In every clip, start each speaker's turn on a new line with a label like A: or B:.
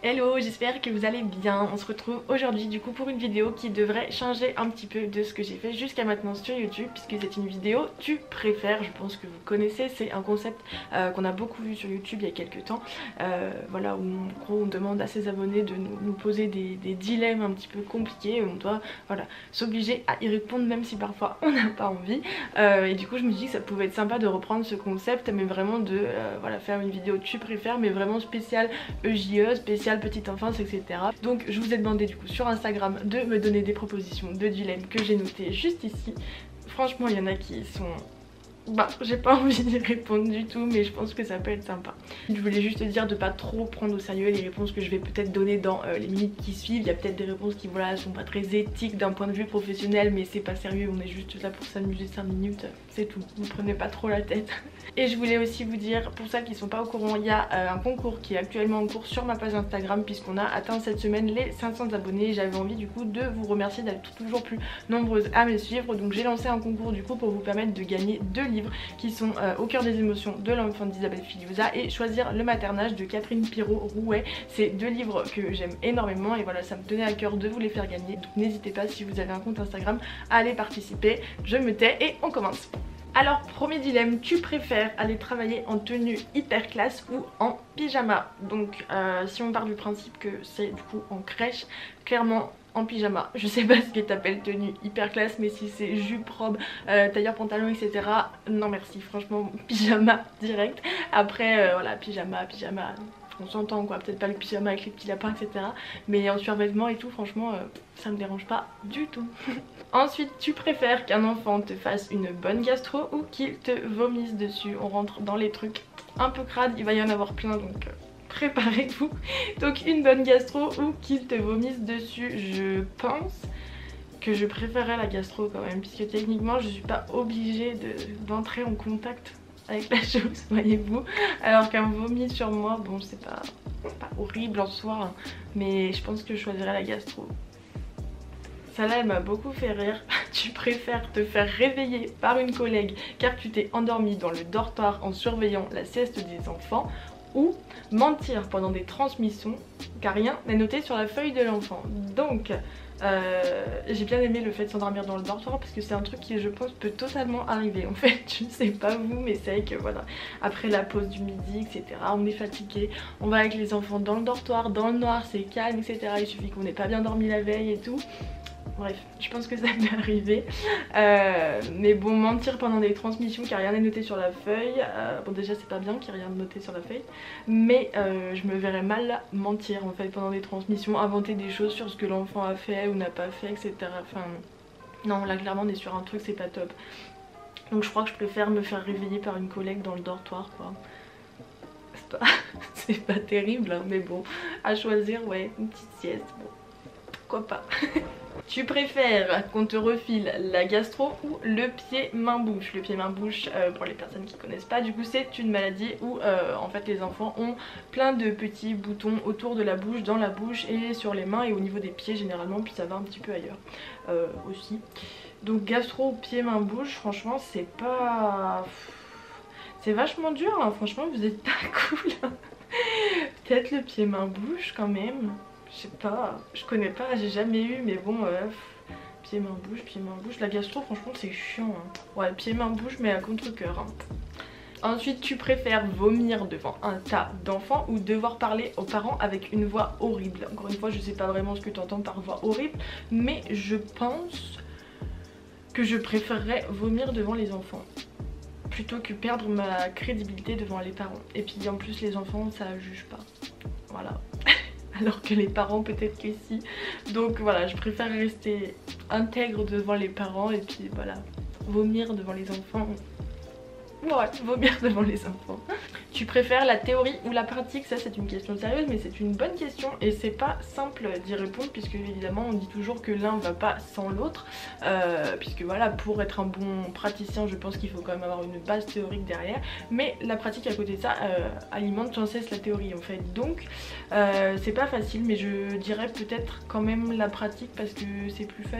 A: Hello, j'espère que vous allez bien. On se retrouve aujourd'hui du coup pour une vidéo qui devrait changer un petit peu de ce que j'ai fait jusqu'à maintenant sur YouTube, puisque c'est une vidéo tu préfères. Je pense que vous connaissez, c'est un concept qu'on a beaucoup vu sur YouTube il y a quelques temps. Voilà, où en gros on demande à ses abonnés de nous poser des dilemmes un petit peu compliqués. On doit s'obliger à y répondre même si parfois on n'a pas envie. Et du coup je me dis que ça pouvait être sympa de reprendre ce concept, mais vraiment de faire une vidéo tu préfères, mais vraiment spéciale EJE, spéciale petite enfance, etc. Donc je vous ai demandé du coup sur Instagram de me donner des propositions de dilemmes que j'ai notées juste ici. Franchement il y en a qui sont... j'ai pas envie d'y répondre du tout, mais je pense que ça peut être sympa. Je voulais juste te dire de pas trop prendre au sérieux les réponses que je vais peut-être donner dans les minutes qui suivent. Il y a peut-être des réponses qui sont pas très éthiques d'un point de vue professionnel, mais c'est pas sérieux, on est juste là pour s'amuser 5 minutes, c'est tout. Vous prenez pas trop la tête. Et je voulais aussi vous dire, pour celles qui sont pas au courant, il y a un concours qui est actuellement en cours sur ma page Instagram, puisqu'on a atteint cette semaine les 500 abonnés. J'avais envie du coup de vous remercier d'être toujours plus nombreuses à me suivre, donc j'ai lancé un concours du coup pour vous permettre de gagner 2 livres qui sont au cœur des émotions de l'enfant d'Isabelle Filiuza et Choisir le maternage de Catherine Pirot-Rouet. C'est 2 livres que j'aime énormément et voilà, ça me tenait à cœur de vous les faire gagner, donc n'hésitez pas si vous avez un compte Instagram à aller participer. Je me tais et on commence. Alors premier dilemme, tu préfères aller travailler en tenue hyper classe ou en pyjama? Donc si on part du principe que c'est du coup en crèche, clairement en pyjama. Je sais pas ce que t'appelles tenue hyper classe, mais si c'est jupe, robe, tailleur, pantalon, etc. non merci, franchement pyjama direct. Après voilà, pyjama, on s'entend quoi, peut-être pas le pyjama avec les petits lapins, etc. Mais en survêtement et tout, franchement ça me dérange pas du tout. Ensuite, tu préfères qu'un enfant te fasse une bonne gastro ou qu'il te vomisse dessus? On rentre dans les trucs un peu crades, il va y en avoir plein, donc préparez-vous. Donc une bonne gastro ou qu'il te vomisse dessus? Je pense que je préférerais la gastro quand même, puisque techniquement je suis pas obligée d'entrer en contact avec la chose, voyez-vous, alors qu'un vomi sur moi, bon c'est pas horrible en soi, hein, mais je pense que je choisirais la gastro. Celle-là elle m'a beaucoup fait rire. Tu préfères te faire réveiller par une collègue car tu t'es endormi dans le dortoir en surveillant la sieste des enfants, ou mentir pendant des transmissions car rien n'est noté sur la feuille de l'enfant? Donc j'ai bien aimé le fait de s'endormir dans le dortoir parce que c'est un truc qui je pense peut totalement arriver en fait. Je ne sais pas vous, mais c'est vrai que voilà, après la pause du midi, etc., on est fatigué, on va avec les enfants dans le dortoir, dans le noir, c'est calme, etc. Il suffit qu'on n'ait pas bien dormi la veille et tout. Bref, je pense que ça m'est arrivé. Mais bon, mentir pendant des transmissions car rien n'est noté sur la feuille. Bon déjà c'est pas bien qu'il n'y ait rien de noté sur la feuille. Mais je me verrais mal mentir en fait pendant des transmissions, inventer des choses sur ce que l'enfant a fait ou n'a pas fait, etc. Enfin non, là clairement on est sur un truc, c'est pas top. Donc je crois que je préfère me faire réveiller par une collègue dans le dortoir quoi. C'est pas terrible hein, mais bon, à choisir, ouais, une petite sieste, bon, pourquoi pas. Tu préfères qu'on te refile la gastro ou le pied main bouche? Le pied main bouche, pour les personnes qui connaissent pas, du coup c'est une maladie où en fait les enfants ont plein de petits boutons autour de la bouche, dans la bouche et sur les mains et au niveau des pieds généralement, puis ça va un petit peu ailleurs aussi. Donc gastro ou pied main bouche, franchement c'est pas... c'est vachement dur hein. Franchement vous êtes pas cool hein. Peut-être le pied main bouche quand même. Je sais pas, je connais pas, j'ai jamais eu, mais bon, pied main bouche, la gastro franchement c'est chiant hein. Ouais, pied main bouche mais à contre-cœur hein. Ensuite, tu préfères vomir devant un tas d'enfants ou devoir parler aux parents avec une voix horrible? Encore une fois, je sais pas vraiment ce que tu entends par voix horrible, mais je pense que je préférerais vomir devant les enfants plutôt que perdre ma crédibilité devant les parents. Et puis en plus les enfants ça juge pas, voilà. Alors que les parents peut-être que si. Donc voilà, je préfère rester intègre devant les parents et puis voilà, vomir devant les enfants. Ouais, vomir devant les enfants. Tu préfères la théorie ou la pratique? Ça c'est une question sérieuse mais c'est une bonne question et c'est pas simple d'y répondre puisque évidemment on dit toujours que l'un va pas sans l'autre, puisque voilà, pour être un bon praticien je pense qu'il faut quand même avoir une base théorique derrière, mais la pratique à côté de ça alimente sans cesse la théorie en fait, donc c'est pas facile, mais je dirais peut-être quand même la pratique parce que c'est plus fun.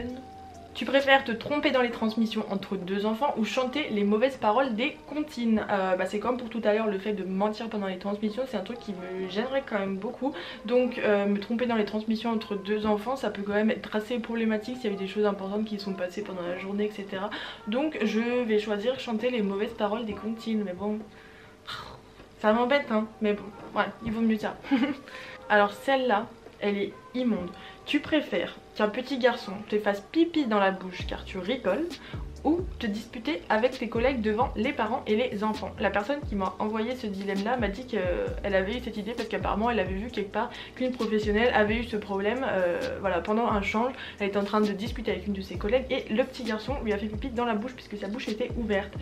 A: Tu préfères te tromper dans les transmissions entre deux enfants ou chanter les mauvaises paroles des comptines? C'est comme pour tout à l'heure, le fait de mentir pendant les transmissions, c'est un truc qui me gênerait quand même beaucoup. Donc me tromper dans les transmissions entre deux enfants, ça peut quand même être assez problématique s'il y avait des choses importantes qui sont passées pendant la journée, etc. Donc je vais choisir chanter les mauvaises paroles des comptines, mais bon, ça m'embête hein, mais bon, ouais, il vaut mieux ça. Alors celle-là, elle est immonde. Tu préfères qu'un petit garçon te fasse pipi dans la bouche car tu rigoles ou te disputer avec tes collègues devant les parents et les enfants? La personne qui m'a envoyé ce dilemme là m'a dit qu'elle avait eu cette idée parce qu'apparemment elle avait vu quelque part qu'une professionnelle avait eu ce problème. Voilà, pendant un change, elle était en train de discuter avec une de ses collègues et le petit garçon lui a fait pipi dans la bouche puisque sa bouche était ouverte.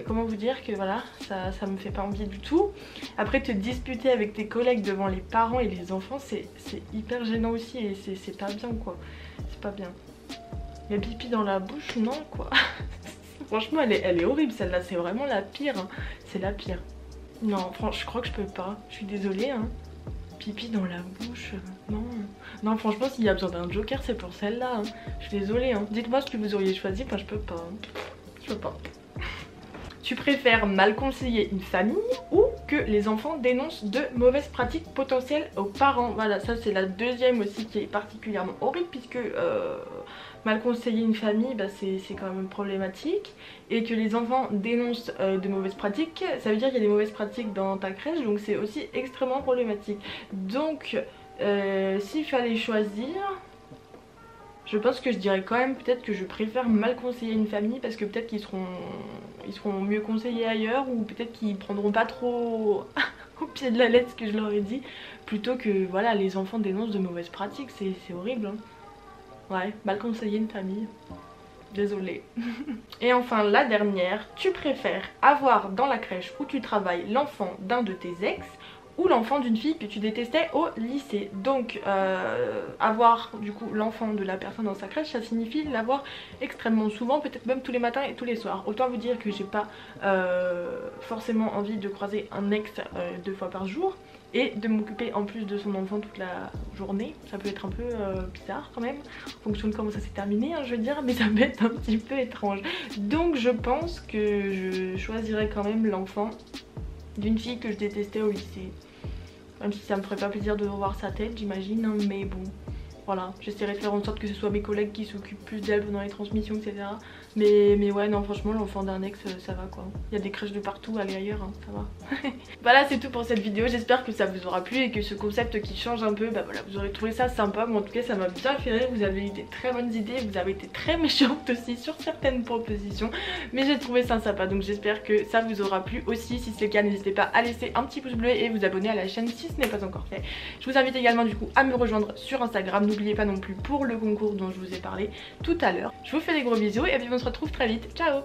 A: Comment vous dire que voilà, ça me fait pas envie du tout. Après, te disputer avec tes collègues devant les parents et les enfants, c'est hyper gênant aussi et c'est pas bien quoi, c'est pas bien. Mais pipi dans la bouche, non quoi. Franchement elle est horrible celle-là, c'est vraiment la pire hein. C'est la pire. Non franchement je crois que je peux pas, je suis désolée hein. Pipi dans la bouche, non. Non franchement s'il y a besoin d'un joker c'est pour celle-là hein. Je suis désolée hein. Dites-moi ce que vous auriez choisi, moi je peux pas hein. Je peux pas. Tu préfères mal conseiller une famille ou que les enfants dénoncent de mauvaises pratiques potentielles aux parents? Voilà, ça c'est la deuxième aussi qui est particulièrement horrible puisque mal conseiller une famille, c'est quand même problématique. Et que les enfants dénoncent de mauvaises pratiques, ça veut dire qu'il y a des mauvaises pratiques dans ta crèche, donc c'est aussi extrêmement problématique. Donc s'il fallait choisir, je pense que je dirais quand même peut-être que je préfère mal conseiller une famille parce que peut-être qu'ils seront mieux conseillés ailleurs ou peut-être qu'ils prendront pas trop au pied de la lettre ce que je leur ai dit, plutôt que voilà les enfants dénoncent de mauvaises pratiques, c'est horrible hein. Ouais, mal conseiller une famille, désolée. Et enfin la dernière, tu préfères avoir dans la crèche où tu travailles l'enfant d'un de tes ex ou l'enfant d'une fille que tu détestais au lycée? Donc avoir du coup l'enfant de la personne dans sa crèche, ça signifie l'avoir extrêmement souvent, peut-être même tous les matins et tous les soirs. Autant vous dire que j'ai pas forcément envie de croiser un ex 2 fois par jour et de m'occuper en plus de son enfant toute la journée. Ça peut être un peu bizarre quand même en fonction de comment ça s'est terminé hein, je veux dire, mais ça peut être un petit peu étrange. Donc je pense que je choisirais quand même l'enfant d'une fille que je détestais au lycée. Même si ça me ferait pas plaisir de revoir sa tête j'imagine hein, mais bon voilà, j'essaierai de faire en sorte que ce soit mes collègues qui s'occupent plus d'elle pendant les transmissions etc. Mais ouais non franchement l'enfant d'un ex ça va quoi. Il y a des crèches de partout, allez ailleurs hein, ça va. Voilà c'est tout pour cette vidéo, j'espère que ça vous aura plu et que ce concept qui change un peu, voilà vous aurez trouvé ça sympa. Moi en tout cas ça m'a bien fait rire, vous avez eu des très bonnes idées, vous avez été très méchante aussi sur certaines propositions. Mais j'ai trouvé ça sympa donc j'espère que ça vous aura plu aussi. Si c'est le cas n'hésitez pas à laisser un petit pouce bleu et vous abonner à la chaîne si ce n'est pas encore fait. Je vous invite également du coup à me rejoindre sur Instagram, n'oubliez pas non plus pour le concours dont je vous ai parlé tout à l'heure. Je vous fais des gros bisous et puis on se retrouve très vite, ciao.